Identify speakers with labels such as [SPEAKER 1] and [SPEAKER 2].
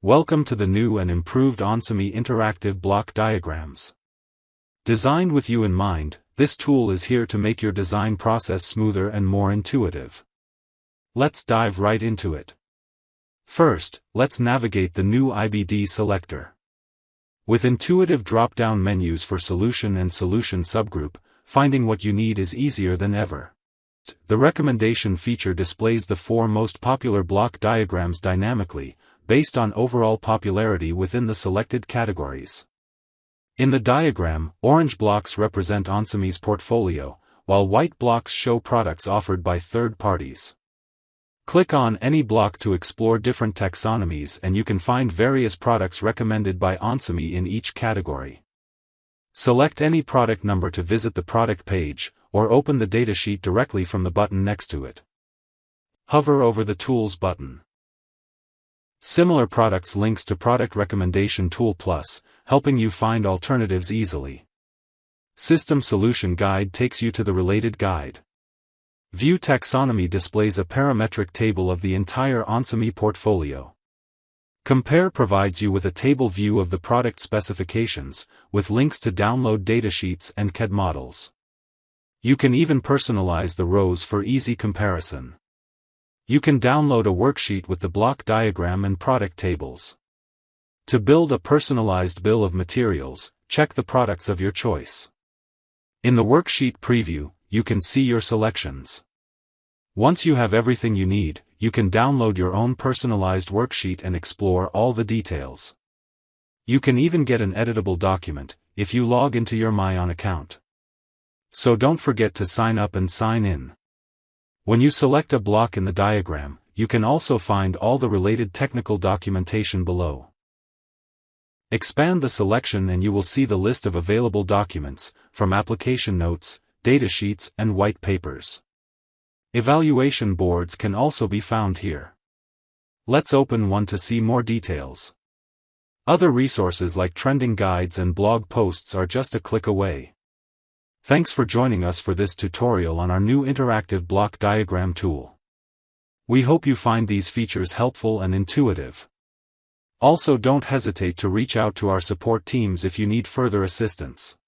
[SPEAKER 1] Welcome to the new and improved onsemi interactive block diagrams. Designed with you in mind, this tool is here to make your design process smoother and more intuitive. Let's dive right into it. First, let's navigate the new IBD selector. With intuitive drop-down menus for solution and solution subgroup, finding what you need is easier than ever. The recommendation feature displays the 4 most popular block diagrams dynamically, based on overall popularity within the selected categories. In the diagram, orange blocks represent onsemi's portfolio, while white blocks show products offered by third parties. Click on any block to explore different taxonomies and you can find various products recommended by onsemi in each category. Select any product number to visit the product page, or open the datasheet directly from the button next to it. Hover over the Tools button. Similar products links to Product Recommendation Tool Plus, helping you find alternatives easily. System Solution Guide takes you to the related guide. View Taxonomy displays a parametric table of the entire onsemi portfolio. Compare provides you with a table view of the product specifications, with links to download datasheets and CAD models. You can even personalize the rows for easy comparison. You can download a worksheet with the block diagram and product tables. To build a personalized bill of materials, check the products of your choice. In the worksheet preview, you can see your selections. Once you have everything you need, you can download your own personalized worksheet and explore all the details. You can even get an editable document, if you log into your MyOn account. So don't forget to sign up and sign in. When you select a block in the diagram, you can also find all the related technical documentation below. Expand the selection and you will see the list of available documents, from application notes, datasheets, and white papers. Evaluation boards can also be found here. Let's open one to see more details. Other resources like trending guides and blog posts are just a click away. Thanks for joining us for this tutorial on our new interactive block diagram tool. We hope you find these features helpful and intuitive. Also, don't hesitate to reach out to our support teams if you need further assistance.